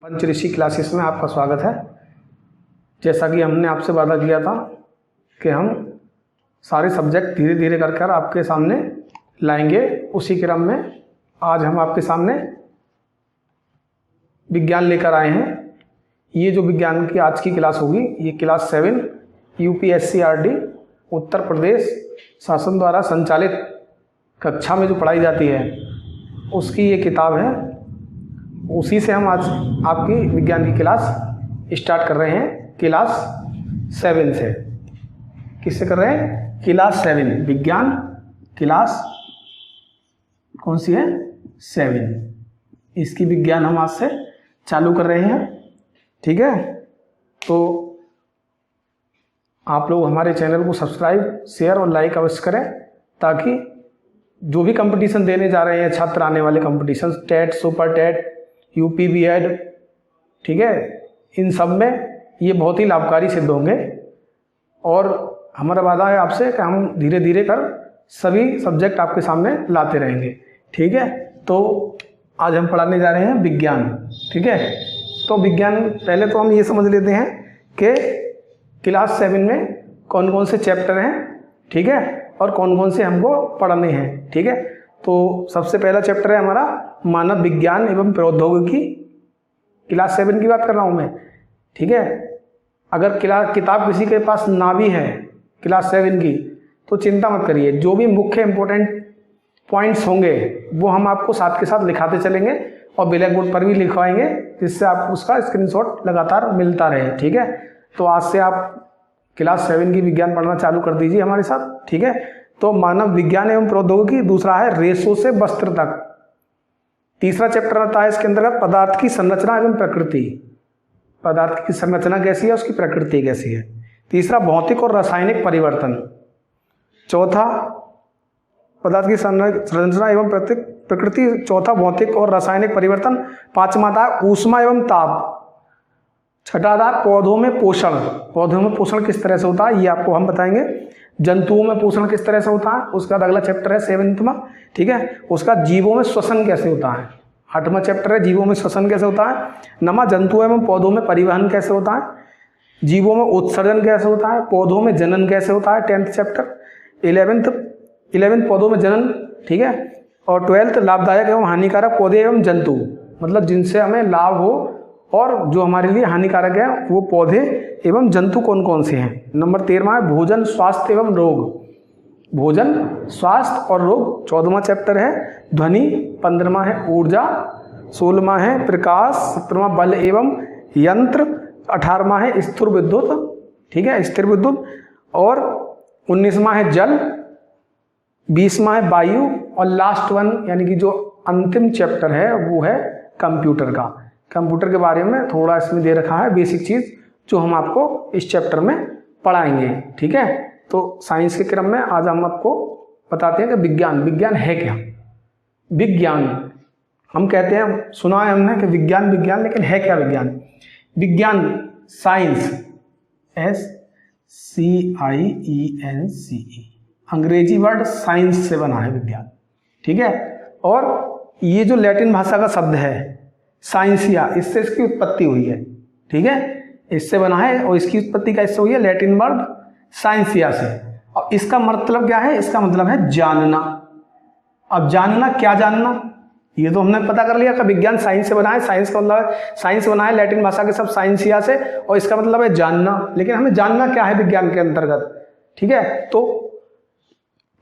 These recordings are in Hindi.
पंचऋषि क्लासेस में आपका स्वागत है। जैसा कि हमने आपसे वादा किया था कि हम सारे सब्जेक्ट धीरे धीरे कर आपके सामने लाएंगे, उसी क्रम में आज हम आपके सामने विज्ञान लेकर आए हैं। ये जो विज्ञान की आज की क्लास होगी, ये क्लास 7 UPSC-RD उत्तर प्रदेश शासन द्वारा संचालित कक्षा में जो पढ़ाई जाती है उसकी ये किताब है। उसी से हम आज आपकी विज्ञान की क्लास स्टार्ट कर रहे हैं, क्लास 7 से। किससे कर रहे हैं? क्लास 7, विज्ञान क्लास कौन सी है? 7। इसकी विज्ञान हम आज से चालू कर रहे हैं, ठीक है। तो आप लोग हमारे चैनल को सब्सक्राइब, शेयर और लाइक अवश्य करें, ताकि जो भी कंपटीशन देने जा रहे हैं छात्र, आने वाले competition, TET, super TET, UP B.Ed, ठीक है, इन सब में ये बहुत ही लाभकारी सिद्ध होंगे। और हमारा वादा है आपसे कि हम धीरे धीरे कर सभी सब्जेक्ट आपके सामने लाते रहेंगे, ठीक है। तो आज हम पढ़ाने जा रहे हैं विज्ञान, ठीक है। तो विज्ञान पहले तो हम ये समझ लेते हैं कि क्लास 7 में कौन कौन से चैप्टर हैं, ठीक है, और कौन कौन से हमको पढ़ने हैं, ठीक है। तो सबसे पहला चैप्टर है हमारा मानव विज्ञान एवं प्रौद्योगिकी। क्लास 7 की बात कर रहा हूँ मैं, ठीक है। अगर किताब किसी के पास ना भी है क्लास 7 की तो चिंता मत करिए, जो भी मुख्य इंपॉर्टेंट पॉइंट्स होंगे वो हम आपको साथ के साथ लिखाते चलेंगे और ब्लैक बोर्ड पर भी लिखवाएंगे, जिससे आपको उसका स्क्रीनशॉट लगातार मिलता रहे, ठीक है। तो आज से आप क्लास 7 की विज्ञान पढ़ना चालू कर दीजिए हमारे साथ, ठीक है। तो मानव विज्ञान एवं प्रौद्योगिकी, दूसरा है रेशों से वस्त्र तक। तीसरा चैप्टर आता है इसके अंतर्गत पदार्थ की संरचना एवं प्रकृति। पदार्थ की संरचना कैसी है, उसकी प्रकृति कैसी है। तीसरा भौतिक और रासायनिक परिवर्तन। चौथा पदार्थ की संरचना एवं प्रकृति, चौथा भौतिक और रासायनिक परिवर्तन। पांचवा था ऊष्मा एवं ताप। छठा था पौधों में पोषण। पौधों में पोषण किस तरह से होता है ये आपको हम बताएंगे। जंतुओं में पोषण किस तरह से होता है, उसका अगला चैप्टर है 7वां, ठीक है। उसका जीवों में श्वसन कैसे होता है, 8वां चैप्टर है जीवों में श्वसन कैसे होता है। 9वां जंतुओं एवं पौधों में परिवहन कैसे होता है। जीवों में उत्सर्जन कैसे होता है, पौधों में जनन कैसे होता है, 10th चैप्टर। 11th पौधों में जनन, ठीक है। और 12th लाभदायक एवं हानिकारक पौधे एवं जंतु, मतलब जिनसे हमें लाभ हो और जो हमारे लिए हानिकारक है वो पौधे एवं जंतु कौन कौन से हैं। नंबर 13वां है भोजन, स्वास्थ्य एवं रोग। भोजन, स्वास्थ्य और रोग 14वां चैप्टर है। ध्वनि 15वां है ऊर्जा। 16वां है प्रकाश। 17वां बल एवं यंत्र। 18वां है स्थिर विद्युत, ठीक है, स्थिर विद्युत। और 19वां है जल। 20वां है वायु। और लास्ट वन यानी कि जो अंतिम चैप्टर है वो है कंप्यूटर का। कंप्यूटर के बारे में थोड़ा इसमें दे रखा है बेसिक चीज, जो हम आपको इस चैप्टर में पढ़ाएंगे, ठीक है। तो साइंस के क्रम में आज हम आपको बताते हैं कि विज्ञान है क्या। विज्ञान हम कहते हैं, सुना है हमने कि विज्ञान, लेकिन है क्या विज्ञान? विज्ञान साइंस, SCIENCE, अंग्रेजी वर्ड साइंस से बना है विज्ञान, ठीक है। और ये जो लैटिन भाषा का शब्द है साइंसिया, इससे इसकी उत्पत्ति हुई है, ठीक है, इससे बना है। और इसकी उत्पत्ति कैसे हुई है? लैटिन वर्ड साइंसिया से। और इसका मतलब क्या है? इसका मतलब है जानना। अब जानना, क्या जानना, ये तो हमने पता कर लिया कि विज्ञान साइंस से बना है। साइंस का मतलब साइंस बना है लैटिन भाषा के सब साइंसिया से, और इसका मतलब है जानना। लेकिन हमें जानना क्या है विज्ञान के अंतर्गत, ठीक है। तो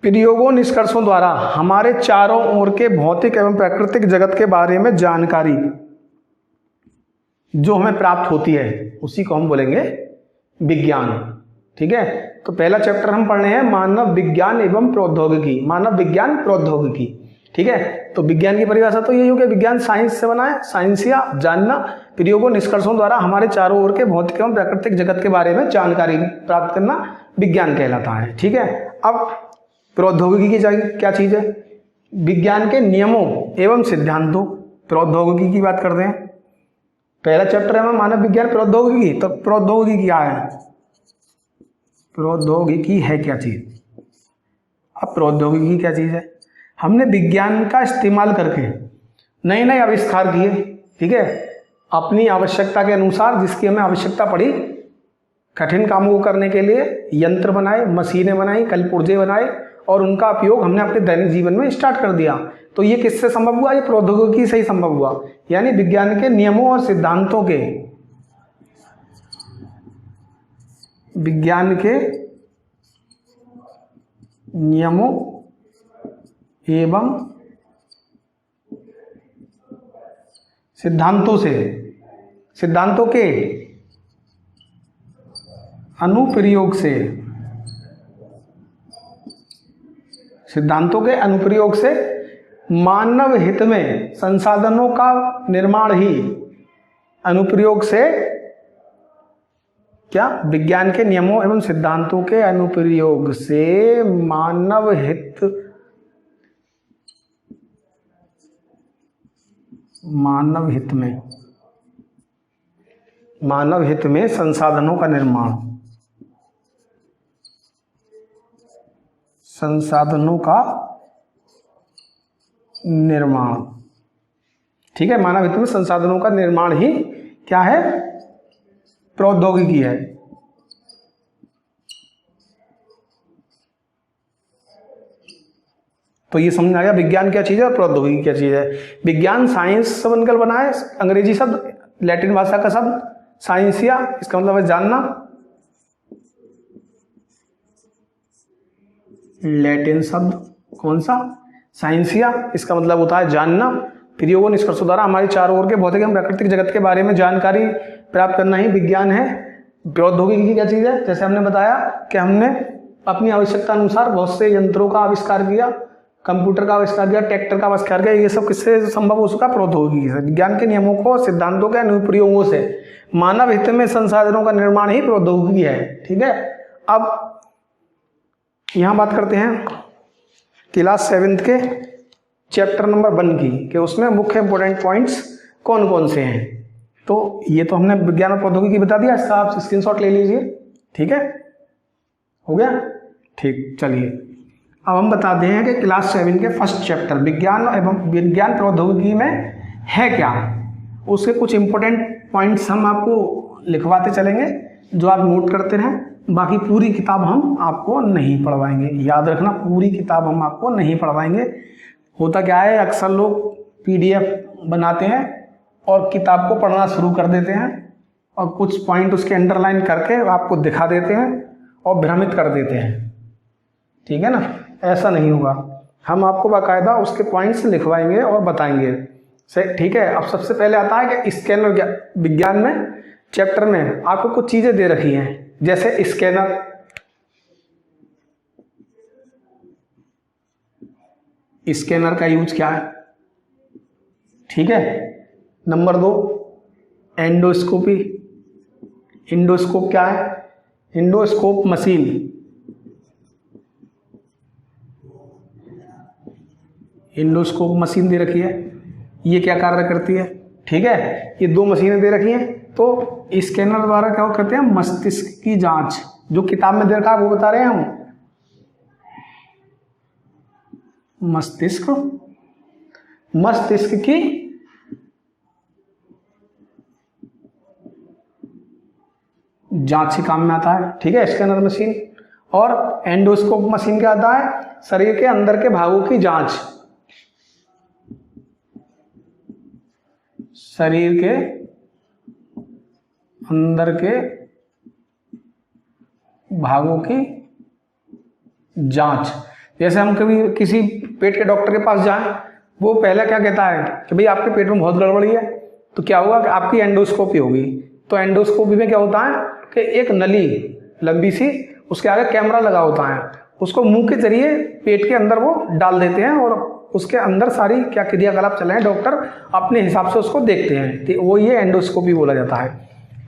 प्रयोगों, निष्कर्षों द्वारा हमारे चारों ओर के भौतिक एवं प्राकृतिक जगत के बारे में जानकारी जो हमें प्राप्त होती है उसी को हम बोलेंगे विज्ञान, ठीक है। तो पहला चैप्टर हम पढ़ रहे हैं मानव विज्ञान एवं प्रौद्योगिकी। मानव विज्ञान प्रौद्योगिकी, ठीक है। तो विज्ञान की परिभाषा तो यही हो गया, विज्ञान साइंस से बना है, साइंसिया जानना, प्रयोगों निष्कर्षों द्वारा हमारे चारों ओर के भौतिक एवं प्राकृतिक जगत के बारे में जानकारी प्राप्त करना विज्ञान कहलाता है, ठीक है। अब प्रौद्योगिकी की क्या चीज है? विज्ञान के नियमों एवं सिद्धांतों। प्रौद्योगिकी की बात करते हैं। पहला चैप्टर है मानव विज्ञान प्रौद्योगिकी। तो प्रौद्योगिकी क्या है? प्रौद्योगिकी है क्या चीज? अब प्रौद्योगिकी क्या चीज है? हमने विज्ञान का इस्तेमाल करके नए नए आविष्कार किए, ठीक है। अपनी आवश्यकता के अनुसार, जिसकी हमें आवश्यकता पड़ी, कठिन कामों को करने के लिए यंत्र बनाए, मशीनें बनाई, कलपुर्जे बनाए और उनका उपयोग हमने अपने दैनिक जीवन में स्टार्ट कर दिया। तो ये किससे संभव हुआ? ये प्रौद्योगिकी से ही संभव हुआ, यानी विज्ञान के नियमों और सिद्धांतों के, विज्ञान के नियमों एवं सिद्धांतों से, सिद्धांतों के अनुप्रयोग से, सिद्धांतों के अनुप्रयोग से मानव हित में संसाधनों का निर्माण ही, अनुप्रयोग से क्या? विज्ञान के नियमों एवं सिद्धांतों के अनुप्रयोग से मानव हित, मानव हित में, मानव हित में संसाधनों का निर्माण, संसाधनों का निर्माण, ठीक है। मानव हित में संसाधनों का निर्माण ही क्या है? प्रौद्योगिकी है। तो ये समझ आ गया विज्ञान क्या चीज है और प्रौद्योगिकी क्या चीज है। विज्ञान साइंस से बनकर बना है, अंग्रेजी शब्द, लैटिन भाषा का शब्द साइंसिया, इसका मतलब है जानना, लैटिन शब्द कौन सा? साइंसिया, इसका मतलब होता है जानना। प्रयोगों निष्कर्षों द्वारा हमारी चारों ओर के भौतिक एवं प्राकृतिक जगत के बारे में जानकारी प्राप्त करना ही विज्ञान है। प्रौद्योगिकी क्या चीज है? जैसे हमने बताया कि हमने अपनी आवश्यकता अनुसार बहुत से यंत्रों का आविष्कार किया, कंप्यूटर का आविष्कार किया, ट्रैक्टर का आविष्कार किया, ये सब किससे संभव हो सका? प्रौद्योगिकी से। विज्ञान के नियमों को, सिद्धांतों के अनुप्रयोगों से मानव हित में संसाधनों का निर्माण ही प्रौद्योगिकी है, ठीक है। अब यहां बात करते हैं क्लास 7th के चैप्टर नंबर 1 की, कि उसमें मुख्य इंपोर्टेंट पॉइंट्स कौन कौन से हैं। तो ये तो हमने विज्ञान और प्रौद्योगिकी बता दिया, इसका आप स्क्रीनशॉट ले लीजिए, ठीक है, हो गया, ठीक। चलिए अब हम बताते हैं कि क्लास 7 के फर्स्ट चैप्टर विज्ञान एवं विज्ञान प्रौद्योगिकी में है क्या, उसके कुछ इंपॉर्टेंट पॉइंट्स हम आपको लिखवाते चलेंगे, जो आप नोट करते रहें। बाकी पूरी किताब हम आपको नहीं पढ़वाएंगे, याद रखना, पूरी किताब हम आपको नहीं पढ़वाएंगे। होता क्या है, अक्सर लोग PDF बनाते हैं और किताब को पढ़ना शुरू कर देते हैं और कुछ पॉइंट उसके अंडरलाइन करके आपको दिखा देते हैं और भ्रमित कर देते हैं, ठीक है ना। ऐसा नहीं होगा, हम आपको बाकायदा उसके पॉइंट्स लिखवाएंगे और बताएंगे, ठीक है। अब सबसे पहले आता है कि स्कैनर, विज्ञान में चैप्टर में आपको कुछ चीजें दे रखी हैं, जैसे स्कैनर, स्कैनर का यूज क्या है, ठीक है। नंबर 2 एंडोस्कोपी, इंडोस्कोप क्या है? इंडोस्कोप मशीन, इंडोस्कोप मशीन दे रखी है, ये क्या कार्य करती है, ठीक है। ये 2 मशीनें दे रखी हैं। तो स्कैनर द्वारा क्या करते हैं? मस्तिष्क की जांच, जो किताब में दे रखा है वो बता रहे हैं हम, मस्तिष्क, मस्तिष्क की जांच के काम में आता है, ठीक है, स्कैनर मशीन। और एंडोस्कोप मशीन क्या आता है? शरीर के अंदर के भागों की जांच, शरीर के अंदर के भागों की जांच। जैसे हम कभी किसी पेट के डॉक्टर के पास जाएं, वो पहले क्या कहता है कि भाई आपके पेट में बहुत गड़बड़ी है, तो क्या होगा कि आपकी एंडोस्कोपी होगी। तो एंडोस्कोपी में क्या होता है कि एक नली लंबी सी, उसके आगे कैमरा लगा होता है, उसको मुंह के जरिए पेट के अंदर वो डाल देते हैं और उसके अंदर सारी क्या क्रियाकलाप चल रहे हैं, डॉक्टर अपने हिसाब से उसको देखते हैं, तो वो ये एंडोस्कोपी बोला जाता है।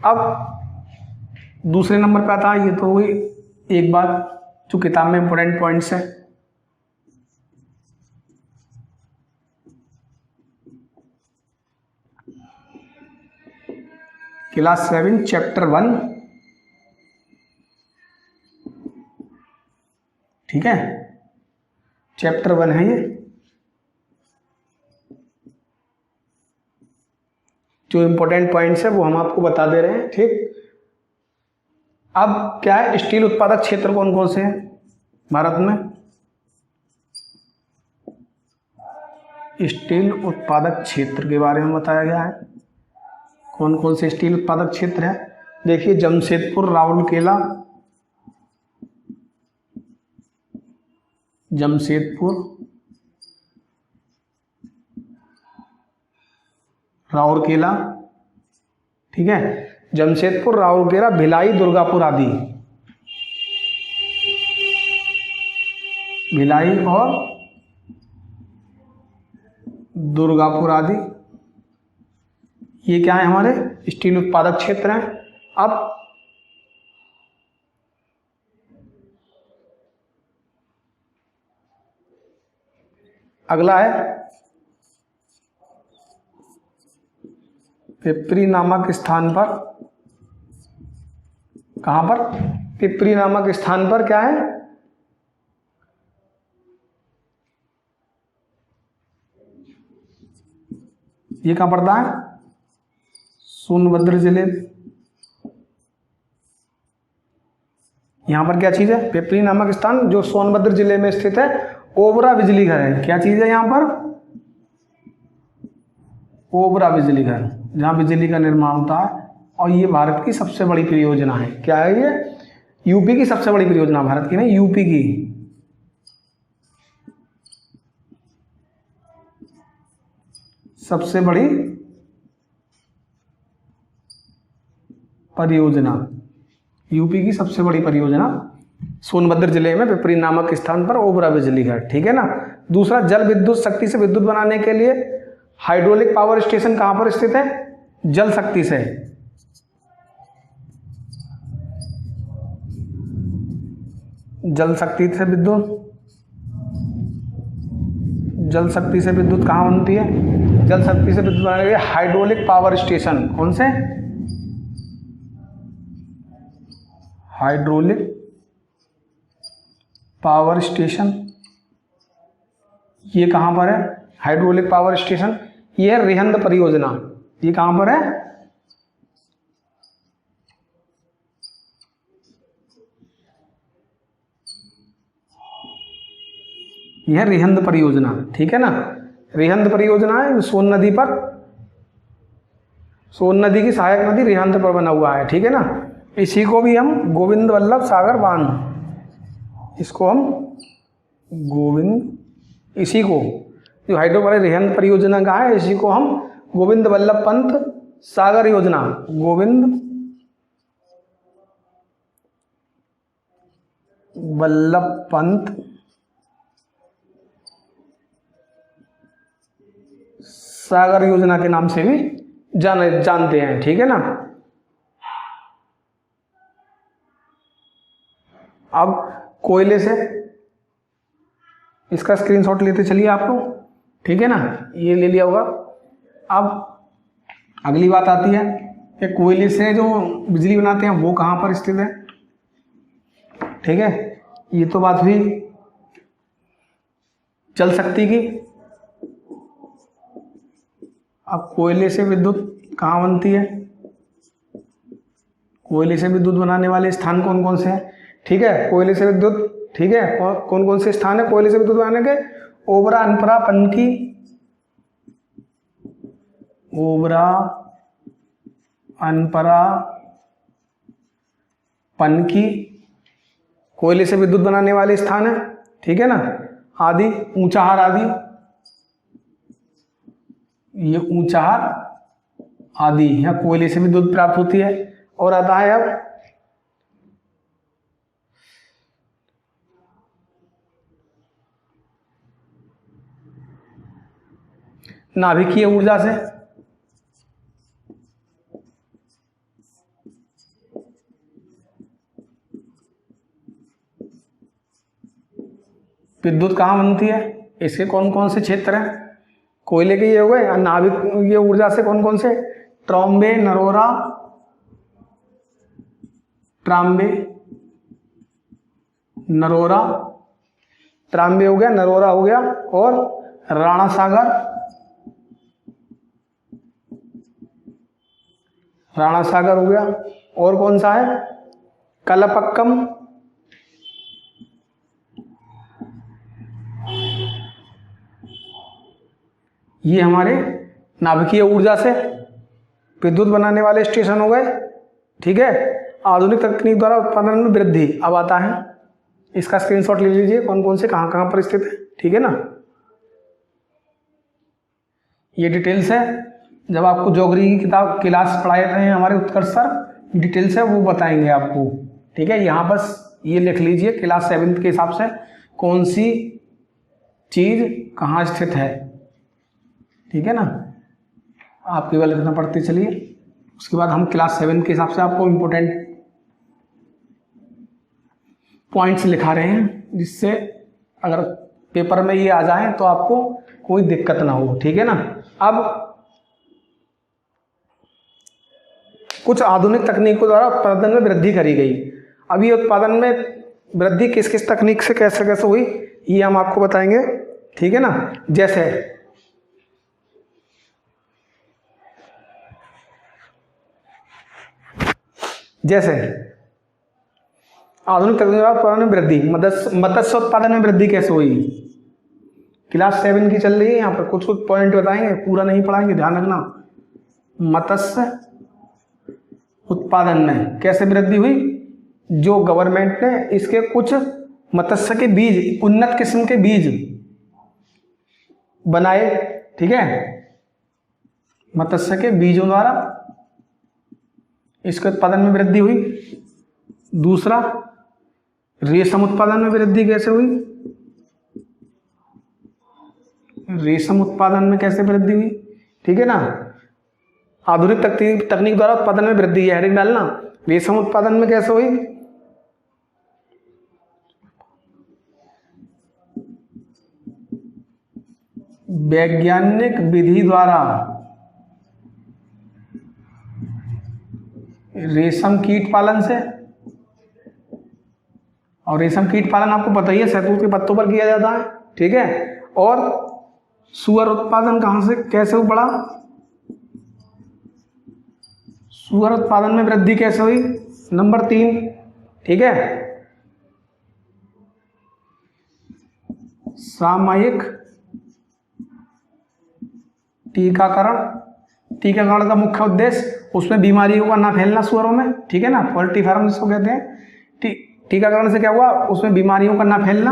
अब दूसरे नंबर पे आता है, ये तो हुई एक बात जो किताब में इंपॉर्टेंट पॉइंट्स है। क्लास 7 चैप्टर 1, ठीक है, चैप्टर 1 है ये, जो इम्पोर्टेंट पॉइंट्स है वो हम आपको बता दे रहे हैं। ठीक, अब क्या है, स्टील उत्पादक क्षेत्र कौन कौन से हैं भारत में? स्टील उत्पादक क्षेत्र के बारे में बताया गया है। कौन कौन से स्टील उत्पादक क्षेत्र है? देखिए, जमशेदपुर, राउरकेला, जमशेदपुर, राउरकेला, ठीक है, जमशेदपुर, राउरकेला, भिलाई, दुर्गापुर आदि, भिलाई और दुर्गापुर आदि, ये क्या है, हमारे स्टील उत्पादक क्षेत्र हैं। अब अगला है पिपरी नामक स्थान पर, कहां पर? पिपरी नामक स्थान पर क्या है? ये कहां पड़ता है? सोनभद्र जिले। यहां पर क्या चीज है? पिपरी नामक स्थान जो सोनभद्र जिले में स्थित है। ओबरा बिजली घर है। क्या चीज है यहां पर? ओबरा बिजली घर, जहां बिजली का निर्माण होता है। और ये भारत की सबसे बड़ी परियोजना है। क्या है ये? यूपी की सबसे बड़ी परियोजना, भारत की नहीं, यूपी की। सबसे बड़ी परियोजना, यूपी की सबसे बड़ी परियोजना सोनभद्र जिले में पिपरी नामक स्थान पर ओबरा बिजली घर। ठीक है ना। दूसरा, जल विद्युत शक्ति से विद्युत बनाने के लिए हाइड्रोलिक पावर स्टेशन कहां पर स्थित है? जल शक्ति से, जल शक्ति से विद्युत, जल शक्ति से विद्युत कहां बनती है? जल शक्ति से विद्युत बनाने के लिए हाइड्रोलिक पावर स्टेशन, कौन से? Hydraulic power station. ये कहां पर है हाइड्रोलिक पावर स्टेशन? ये है रिहंद परियोजना। ये कहां पर है? यह रिहंद परियोजना। ठीक है ना। रिहंद परियोजना है सोन नदी पर, सोन नदी की सहायक नदी रिहंद पर बना हुआ है। ठीक है ना। इसी को भी हम गोविंद वल्लभ सागर बांध, इसको हम गोविंद, इसी को जो हाइड्रो वाले रिहंद परियोजना का है, इसी को हम गोविंद वल्लभ पंत सागर योजना, गोविंद वल्लभ पंत सागर योजना के नाम से भी जानते हैं। ठीक है ना। अब कोयले से, इसका स्क्रीनशॉट लेते चलिए आप लोग। ठीक है ना, ये ले लिया होगा। अब अगली बात आती है कि कोयले से जो बिजली बनाते हैं वो कहाँ पर स्थित है। ठीक है, ये तो बात हुई जल शक्ति की। अब कोयले से विद्युत कहाँ बनती है? कोयले से विद्युत बनाने वाले स्थान कौन कौन से हैं? ठीक है, कोयले से विद्युत, ठीक है, कौन कौन से स्थान है कोयले से विद्युत बनाने के? ओबरा, अनपरा, पनकी, ओबरा, अनपरा, पनकी कोयले से विद्युत बनाने वाले स्थान है। ठीक है ना। आदि, ऊंचाहार आदि, ये ऊंचाहार आदि यहाँ कोयले से विद्युत प्राप्त होती है। और आता है अब नाभिकीय ऊर्जा से। विद्युत कहाँ बनती है? इसके कौन कौन से क्षेत्र हैं? कोयले के ये हो गए। नाभिकीय ऊर्जा से कौन कौन से? ट्रॉम्बे, नरोरा, ट्राम्बे, नरोरा, ट्राम्बे हो गया, नरोरा हो गया, और राणा सागर, राणा सागर हो गया, और कौन सा है, कलपक्कम, ये हमारे नाभिकीय ऊर्जा से विद्युत बनाने वाले स्टेशन हो गए। ठीक है, आधुनिक तकनीक द्वारा उत्पादन में वृद्धि अब आता है, इसका स्क्रीनशॉट ले लीजिए, कौन कौन से कहाँ कहाँ पर स्थित है। ठीक है ना, ये डिटेल्स है, जब आपको ज्योग्राफी की किताब क्लास पढ़ाए रहे हैं हमारे उत्कर्ष सर, डिटेल्स है वो बताएंगे आपको। ठीक है, यहाँ बस ये लिख लीजिए क्लास 7 के हिसाब से कौन सी चीज कहाँ स्थित है। ठीक है ना, आप केवल इतना पढ़ते चलिए, उसके बाद हम क्लास 7 के हिसाब से आपको इम्पोर्टेंट पॉइंट्स लिखा रहे हैं, जिससे अगर पेपर में ये आ जाए तो आपको कोई दिक्कत ना हो। ठीक है ना, अब कुछ आधुनिक तकनीकों द्वारा उत्पादन में वृद्धि करी गई। अब ये उत्पादन में वृद्धि किस किस तकनीक से कैसे कैसे हुई ये हम आपको बताएंगे। ठीक है ना, जैसे आधुनिक तकनीक द्वारा उत्पादन में वृद्धि, मत्स्य उत्पादन में वृद्धि कैसे हुई, क्लास 7 की चल रही है, यहाँ पर कुछ कुछ पॉइंट बताएंगे, पूरा नहीं पढ़ाएंगे, ध्यान रखना। मत्स्य उत्पादन में कैसे वृद्धि हुई, जो गवर्नमेंट ने इसके कुछ मत्स्य के बीज, उन्नत किस्म के बीज बनाए। ठीक है, मत्स्य के बीजों द्वारा इसके उत्पादन में वृद्धि हुई। दूसरा, रेशम उत्पादन में वृद्धि कैसे हुई, रेशम उत्पादन में कैसे वृद्धि हुई। ठीक है ना, आधुनिक तकनीक द्वारा उत्पादन में वृद्धि है, हेडिंग डालना। रेशम उत्पादन में कैसे हुई, वैज्ञानिक विधि द्वारा रेशम कीट पालन से, और रेशम कीट पालन आपको पता ही है शहतूत के पत्तों पर किया जाता है। ठीक है, और सुअर उत्पादन कहां से कैसे बढ़ा, सुअर उत्पादन में वृद्धि कैसे हुई, नंबर 3। ठीक है, सामयिक टीकाकरण का मुख्य उद्देश्य उसमें बीमारियों का ना फैलना सुअरों में। ठीक है ना, पोल्ट्री फार्म जिसको कहते हैं। टीकाकरण से क्या हुआ, उसमें बीमारियों का ना फैलना,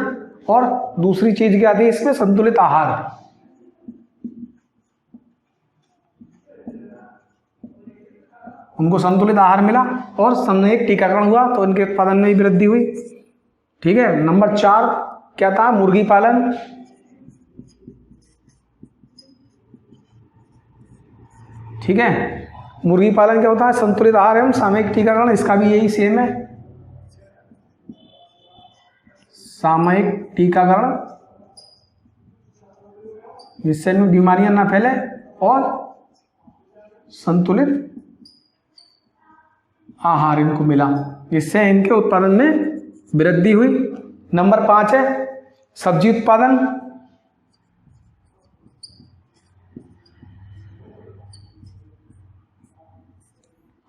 और दूसरी चीज क्या आती है इसमें, संतुलित आहार। उनको संतुलित आहार मिला और सामयिक टीकाकरण हुआ तो इनके उत्पादन में भी वृद्धि हुई। ठीक है, नंबर 4 क्या था, मुर्गी पालन। ठीक है, मुर्गी पालन क्या होता है, संतुलित आहार एवं सामयिक टीकाकरण, इसका भी यही सेम है, सामयिक टीकाकरण, जिससे इनमें बीमारियां ना फैले और संतुलित आहार इनको मिला, जिससे इनके उत्पादन में वृद्धि हुई। नंबर 5 है सब्जी उत्पादन।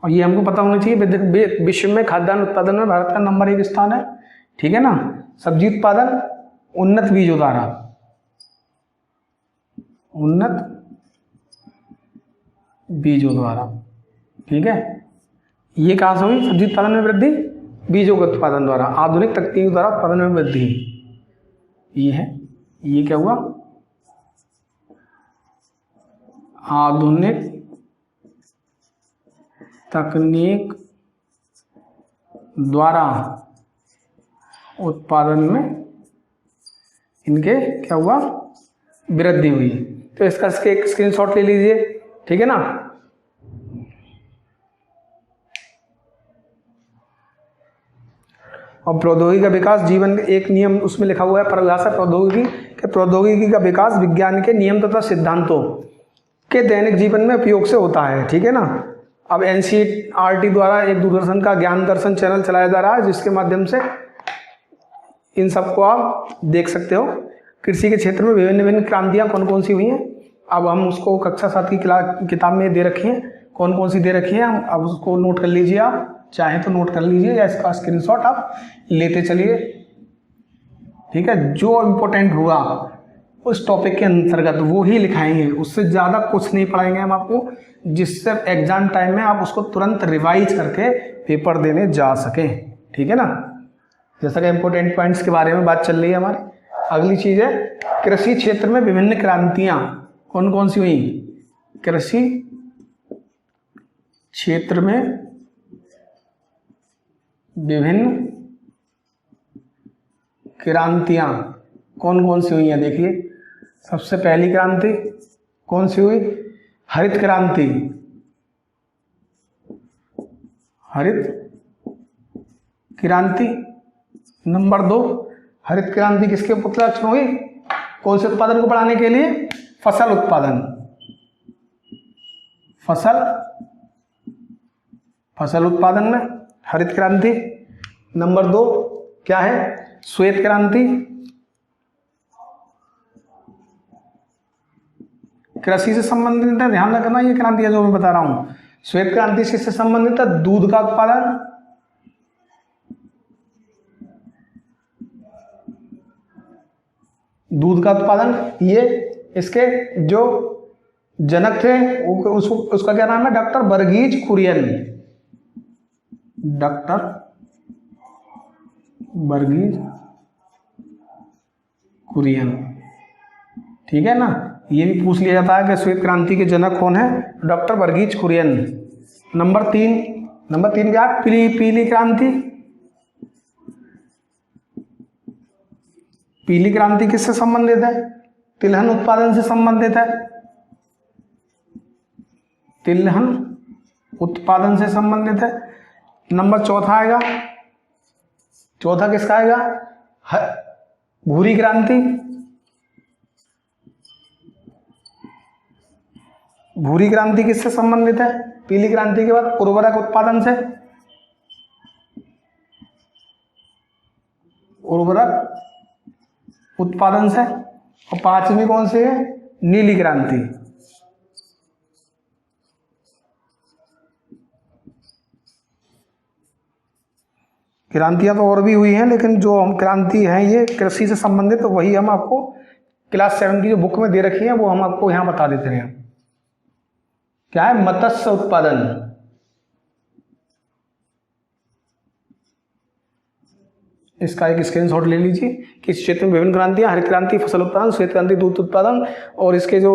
और ये हमको पता होना चाहिए, विश्व में खाद्यान्न उत्पादन में भारत का नंबर 1 स्थान है। ठीक है ना, सब्जी उत्पादन उन्नत बीजों द्वारा, उन्नत बीजों द्वारा। ठीक है, ये कहां से हुई, सब्जी उत्पादन में वृद्धि बीजों के उत्पादन द्वारा, आधुनिक तकनीक द्वारा उत्पादन में वृद्धि। ये है, ये क्या हुआ, आधुनिक तकनीक द्वारा उत्पादन में इनके क्या हुआ, वृद्धि हुई। तो इसका एक स्क्रीनशॉट ले लीजिए। ठीक है ना, और प्रौद्योगिकी का विकास जीवन, एक नियम उसमें लिखा हुआ है परिभाषा प्रौद्योगिकी का विकास विज्ञान के नियम तथा सिद्धांतों के दैनिक जीवन में उपयोग से होता है। ठीक है ना, अब NCERT द्वारा एक दूरदर्शन का ज्ञान दर्शन चैनल चलाया जा रहा है, जिसके माध्यम से इन सबको आप देख सकते हो। कृषि के क्षेत्र में विभिन्न विभिन्न क्रांतियां कौन कौन सी हुई हैं, अब हम उसको कक्षा 7 की किताब में दे रखी हैं, कौन कौन सी दे रखी है, अब उसको नोट कर लीजिए, आप चाहें तो नोट कर लीजिए या इसका स्क्रीनशॉट आप लेते चलिए। ठीक है, जो इम्पोर्टेंट हुआ उस टॉपिक के अंतर्गत वो ही लिखाएंगे, उससे ज़्यादा कुछ नहीं पढ़ाएंगे हम आपको, जिससे एग्जाम टाइम में आप उसको तुरंत रिवाइज करके पेपर देने जा सकें। ठीक है ना, जैसा कि इम्पोर्टेंट पॉइंट्स के बारे में बात चल रही है हमारी। अगली चीज़ है कृषि क्षेत्र में विभिन्न क्रांतियाँ कौन कौन सी हुई। कृषि क्षेत्र में विभिन्न क्रांतियाँ कौन कौन सी हुई हैं, देखिए सबसे पहली क्रांति कौन सी हुई, हरित क्रांति। हरित क्रांति। नंबर 2, हरित क्रांति किसके उपलक्ष्य में हुई, कौन से उत्पादन को बढ़ाने के लिए, फसल उत्पादन। फसल उत्पादन में हरित क्रांति। नंबर 2 क्या है, श्वेत क्रांति। कृषि से संबंधित है, ध्यान रखना ये क्रांति है जो मैं बता रहा हूं। श्वेत क्रांति से संबंधित है दूध का उत्पादन, ये इसके जो जनक थे उसका क्या नाम है, डॉक्टर वर्गीज कुरियन। डॉक्टर वर्गीज कुरियन। ठीक है ना, ये भी पूछ लिया जाता है कि श्वेत क्रांति के जनक कौन है, डॉक्टर वर्गीज कुरियन। नंबर 3 क्या है, पीली क्रांति। पीली क्रांति किससे संबंधित है, तिलहन उत्पादन से संबंधित है। तिलहन उत्पादन से संबंधित है। नंबर 4 आएगा, चौथा किसका आएगा, भूरी क्रांति। भूरी क्रांति किससे संबंधित है, पीली क्रांति के बाद उर्वरक उत्पादन से। उर्वरक उत्पादन से। और 5वीं कौन सी है, नीली क्रांति। क्रांतियां तो और भी हुई हैं, लेकिन जो हम क्रांति हैं ये कृषि से संबंधित, तो वही हम आपको क्लास 7 की जो बुक में दे रखी है वो हम आपको यहां बता देते हैं। क्या है, मत्स्य उत्पादन। इसका एक स्क्रीनशॉट ले लीजिए कि इस क्षेत्र में विभिन्न क्रांतियां, हरित क्रांति फसल उत्पादन, श्वेत क्रांति दूध उत्पादन, और इसके जो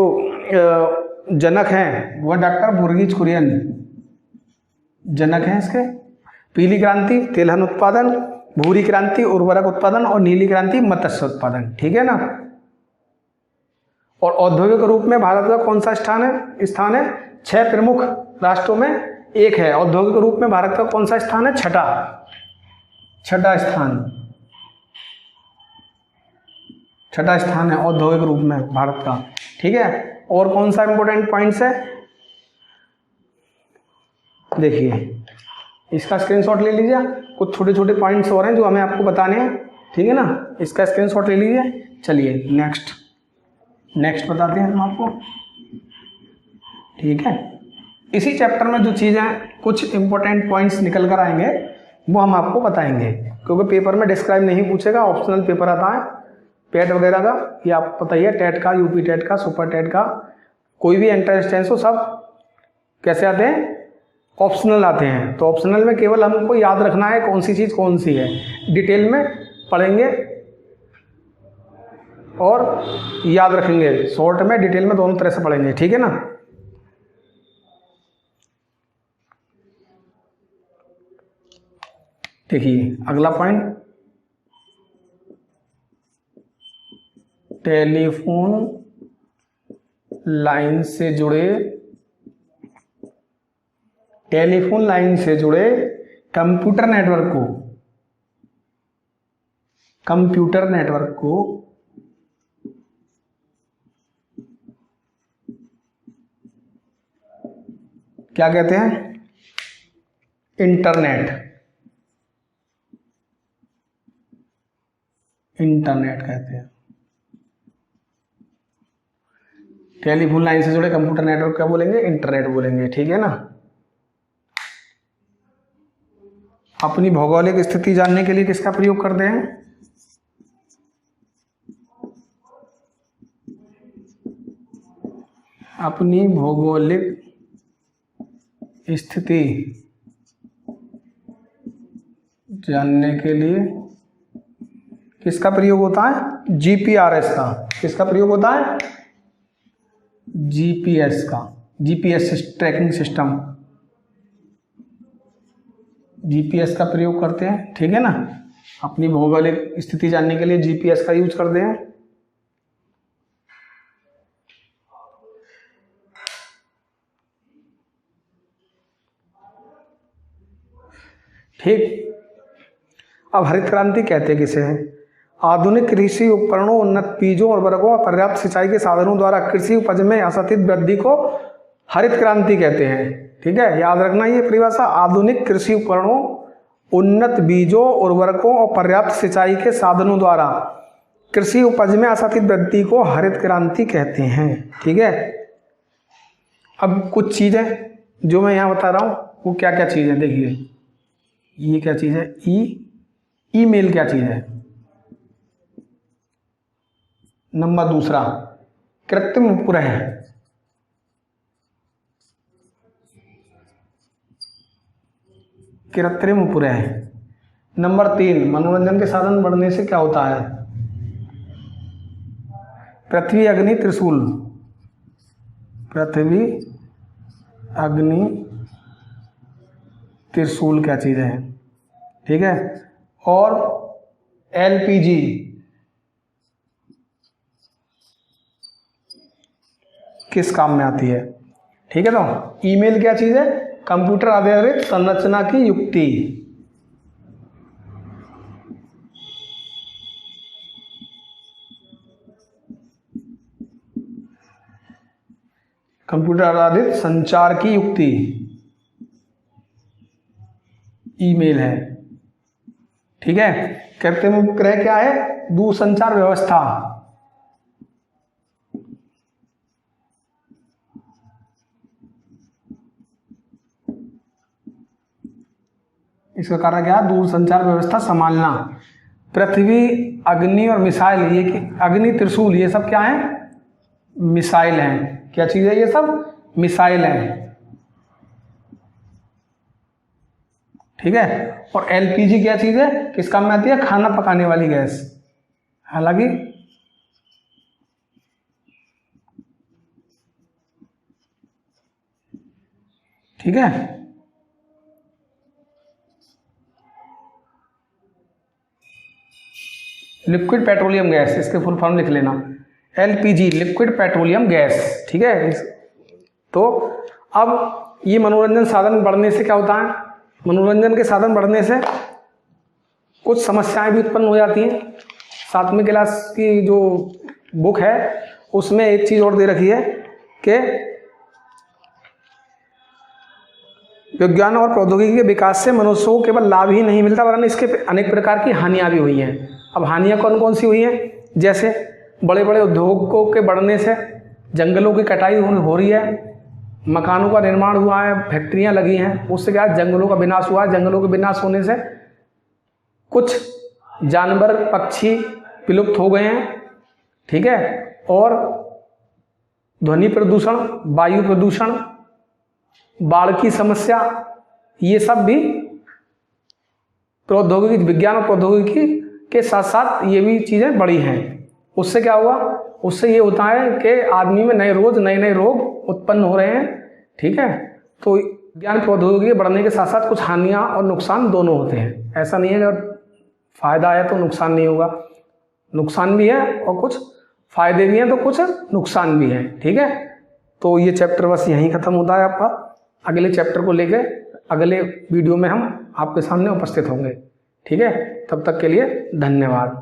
जनक हैं वह डॉक्टर वर्गीज कुरियन जनक हैं इसके। पीली क्रांति तिलहन उत्पादन, भूरी क्रांति उर्वरक उत्पादन, और नीली क्रांति मत्स्य उत्पादन। ठीक है ना। और औद्योगिक रूप में भारत का कौन सा स्थान है 6 प्रमुख राष्ट्रों में एक है। औद्योगिक रूप में भारत का कौन सा स्थान है, छठा स्थान है औद्योगिक रूप में भारत का। ठीक है, और कौन सा इंपॉर्टेंट पॉइंट्स है, देखिए इसका स्क्रीनशॉट ले लीजिए। कुछ छोटे छोटे पॉइंट्स और हैं जो हमें आपको बताने हैं। ठीक है ना, इसका स्क्रीनशॉट ले लीजिए। चलिए नेक्स्ट बताते हैं हम आपको। ठीक है, इसी चैप्टर में जो चीज़ें कुछ इंपॉर्टेंट पॉइंट्स निकल कर आएंगे वो हम आपको बताएंगे, क्योंकि पेपर में डिस्क्राइब नहीं पूछेगा, ऑप्शनल पेपर आता है टेट वगैरह का, ये आपको पता ही है, टेट का, यूपी टेट का, सुपर टेट का, कोई भी एंट्रेंस टेस्ट हो, सब कैसे आते हैं, ऑप्शनल आते हैं। तो ऑप्शनल में केवल हमको याद रखना है कौन सी चीज़ कौन सी है, डिटेल में पढ़ेंगे और याद रखेंगे, शॉर्ट में डिटेल में दोनों तरह से पढ़ेंगे। ठीक है ना। देखिए अगला पॉइंट, टेलीफोन लाइन से जुड़े कंप्यूटर नेटवर्क को क्या कहते हैं, इंटरनेट कहते हैं। टेलीफोन लाइन से जुड़े कंप्यूटर नेटवर्क क्या बोलेंगे, इंटरनेट बोलेंगे। ठीक है ना। अपनी भौगोलिक स्थिति जानने के लिए किसका प्रयोग करते हैं? अपनी भौगोलिक स्थिति जानने के लिए किसका प्रयोग होता है? जीपीआरएस का। किसका प्रयोग होता है? जीपीएस का। जीपीएस ट्रैकिंग सिस्टम, जीपीएस का प्रयोग करते हैं, ठीक है ना। अपनी भौगोलिक स्थिति जानने के लिए जीपीएस का यूज करते हैं। ठीक। अब हरित क्रांति कहते किसे हैं? आधुनिक कृषि उपकरणों, उन्नत बीजों, उर्वरकों और पर्याप्त सिंचाई के साधनों द्वारा कृषि उपज में असंतुलित वृद्धि को हरित क्रांति कहते हैं। ठीक है, याद रखना ये परिभाषा। आधुनिक कृषि उपकरणों, उन्नत बीजों, उर्वरकों और पर्याप्त सिंचाई के साधनों द्वारा कृषि उपज में असंतुलित वृद्धि को हरित क्रांति कहते हैं। ठीक है। अब कुछ चीजें जो मैं यहाँ बता रहा हूँ वो क्या क्या चीज़ है, देखिए। ये क्या चीज़ है? ईमेल क्या चीज़ है? नंबर दूसरा, कृत्रिम उपग्रह। कृत्रिम उपग्रह। नंबर 3, मनोरंजन के साधन बढ़ने से क्या होता है? पृथ्वी, अग्नि, त्रिशूल। पृथ्वी, अग्नि, त्रिशूल क्या चीज़ है? ठीक है। और एलपीजी, किस काम में आती है? ठीक है। तो ईमेल क्या चीज़ है? कंप्यूटर आधारित संरचना की युक्ति। कंप्यूटर आधारित संचार की युक्ति ईमेल है। ठीक है। कृत्रिम उपग्रह क्या है? दूरसंचार व्यवस्था। इसका कारण क्या है? दूरसंचार व्यवस्था संभालना। पृथ्वी, अग्नि और मिसाइल, ये अग्नि, त्रिशूल, ये सब क्या है? मिसाइल हैं। क्या चीज़ है? ये सब मिसाइल हैं। ठीक है। और एलपीजी क्या चीज़ है? किस काम में आती है? खाना पकाने वाली गैस। हालांकि ठीक है। लिक्विड पेट्रोलियम गैस, इसके फुल फॉर्म लिख लेना। LPG, liquid petroleum gas. ठीक है। तो अब ये मनोरंजन साधन बढ़ने से क्या होता है? मनोरंजन के साधन बढ़ने से कुछ समस्याएं भी उत्पन्न हो जाती हैं। 7वीं क्लास की जो बुक है उसमें एक चीज़ और दे रखी है कि विज्ञान और प्रौद्योगिकी के विकास से मनुष्यों को केवल लाभ ही नहीं मिलता वरन इसके अनेक प्रकार की हानियां भी हुई हैं। अब हानियां कौन कौन सी हुई हैं? जैसे बड़े बड़े उद्योगों के बढ़ने से जंगलों की कटाई हो रही है, मकानों का निर्माण हुआ है, फैक्ट्रियां लगी हैं, उससे क्या है? जंगलों का विनाश हुआ है। जंगलों के विनाश होने से कुछ जानवर, पक्षी विलुप्त हो गए हैं। ठीक है। और ध्वनि प्रदूषण, वायु प्रदूषण, बाढ़ की समस्या, ये सब भी प्रौद्योगिकी, विज्ञान और प्रौद्योगिकी के साथ साथ ये भी चीज़ें बढ़ी हैं। उससे क्या हुआ? उससे ये होता है कि आदमी में नए नए रोग उत्पन्न हो रहे हैं। ठीक है। तो विज्ञान प्रौद्योगिकी बढ़ने के साथ साथ कुछ हानियां और नुकसान दोनों होते हैं। ऐसा नहीं है कि अगर फायदा है तो नुकसान नहीं होगा, नुकसान भी है और कुछ फायदे भी हैं तो कुछ नुकसान भी हैं। ठीक है। तो ये चैप्टर बस यहीं ख़त्म होता है आपका। अगले चैप्टर को लेकर अगले वीडियो में हम आपके सामने उपस्थित होंगे। ठीक है। तब तक के लिए धन्यवाद।